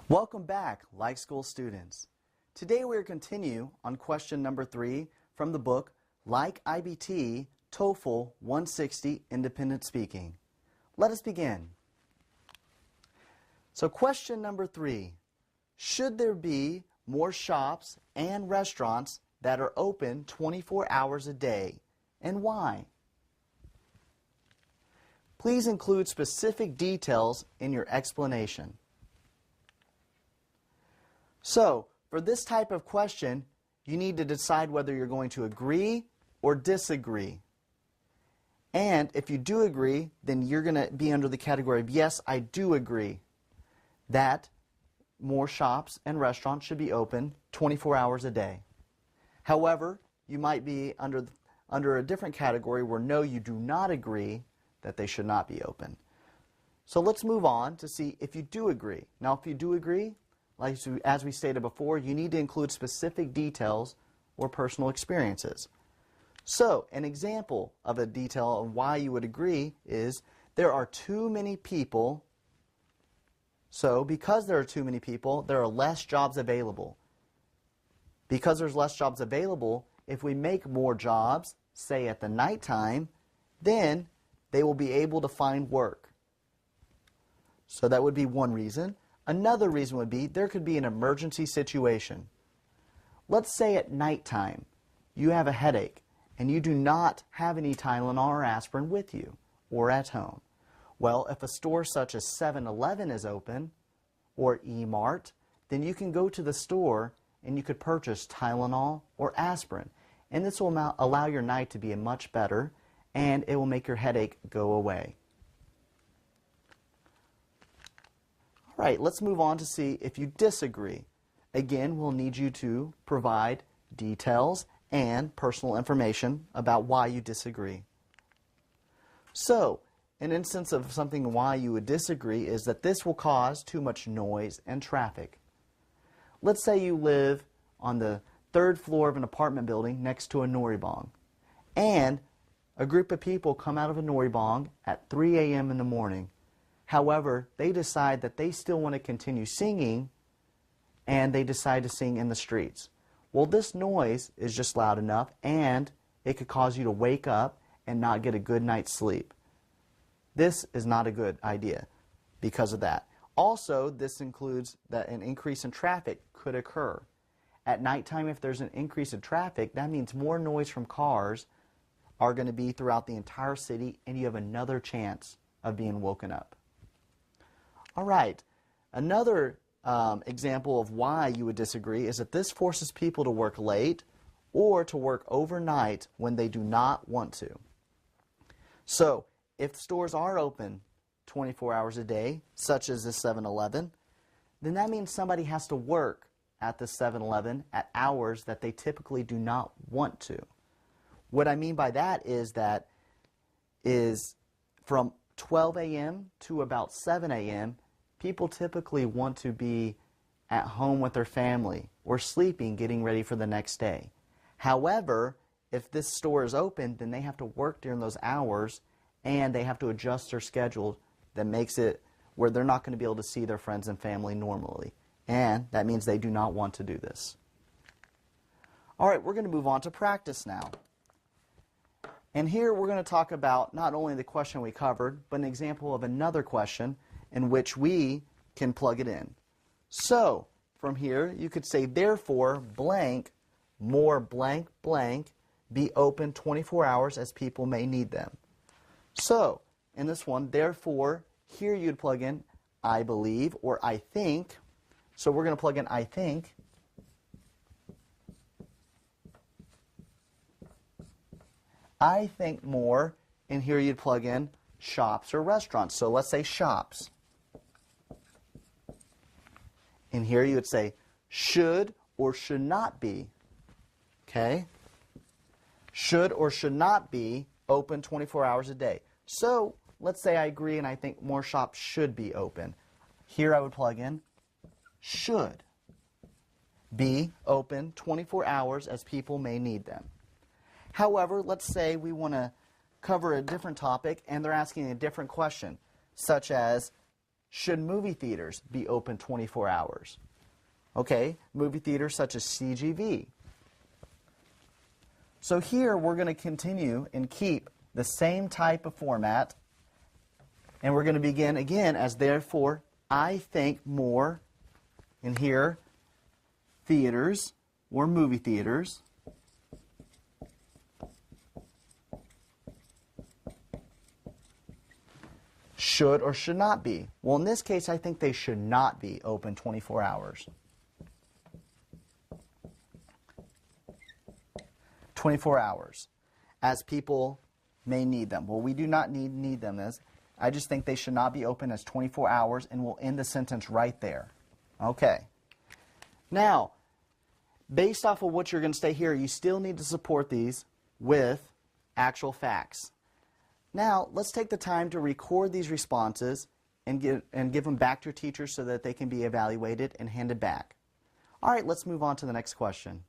Welcome back, Like School students. Today we are continue on question number 3 from the book Like iBT, TOEFL 160 Independent Speaking. Let us begin. So question number 3, should there be more shops and restaurants that are open 24 hours a day, and why? Please include specific details in your explanation. So, for this type of question, you need to decide whether you're going to agree or disagree. And if you do agree, then you're going to be under the category of yes, I do agree that more shops and restaurants should be open 24 hours a day. However, you might be under a different category where no, you do not agree that they should not be open. So let's move on to see if you do agree. Now, if you do agree, as we stated before, you need to include specific details or personal experiences. So, an example of a detail of why you would agree is there are too many people. So, because there are too many people, there are less jobs available. Because there's less jobs available, if we make more jobs, say at the nighttime, then they will be able to find work. So that would be one reason. Another reason would be there could be an emergency situation. Let's say at nighttime you have a headache and you do not have any Tylenol or aspirin with you or at home. Well, if a store such as 7-Eleven is open or E-Mart, then you can go to the store and you could purchase Tylenol or aspirin. And this will allow your night to be much better, and it will make your headache go away. All right, let's move on to see if you disagree. Again, we'll need you to provide details and personal information about why you disagree. So, an instance of something why you would disagree is that this will cause too much noise and traffic. Let's say you live on the 3rd floor of an apartment building next to a Noribong, and a group of people come out of a Noribong at 3 a.m. in the morning. However, they decide that they still want to continue singing, and they decide to sing in the streets. Well, this noise is just loud enough, and it could cause you to wake up and not get a good night's sleep. This is not a good idea because of that. Also, this includes that an increase in traffic could occur. At nighttime, if there's an increase in traffic, that means more noise from cars are going to be throughout the entire city, and you have another chance of being woken up. All right, another example of why you would disagree is that this forces people to work late or to work overnight when they do not want to. So, if stores are open 24 hours a day, such as the 7-Eleven, then that means somebody has to work at the 7-Eleven at hours that they typically do not want to. What I mean by that is from 12 a.m. to about 7 a.m., people typically want to be at home with their family or sleeping, getting ready for the next day. However, if this store is open, then they have to work during those hours, and they have to adjust their schedule that makes it where they're not going to be able to see their friends and family normally. And that means they do not want to do this. All right, we're going to move on to practice now. And here we're going to talk about not only the question we covered, but an example of another question in which we can plug it in. So, from here, you could say, therefore, blank, more blank, blank, be open 24 hours as people may need them. So, in this one, therefore, here you'd plug in I believe or I think. So we're going to plug in I think. I think more, and here you'd plug in shops or restaurants. So let's say shops. And here you would say should or should not be. Okay? Should or should not be open 24 hours a day. So let's say I agree and I think more shops should be open. Here I would plug in should be open 24 hours as people may need them. However, let's say we want to cover a different topic and they're asking a different question, such as, should movie theaters be open 24 hours? Okay, movie theaters such as CGV. So here we're going to continue and keep the same type of format, and we're going to begin again as therefore I think more, and here theaters or movie theaters should or should not be. Well, in this case, I think they should not be open 24 hours. 24 hours, as people may need them. Well, we do not need them as. I just think they should not be open as 24 hours, and we'll end the sentence right there. Okay. Now, based off of what you're going to say here, you still need to support these with actual facts. Now, let's take the time to record these responses and give them back to your teacher so that they can be evaluated and handed back. All right, let's move on to the next question.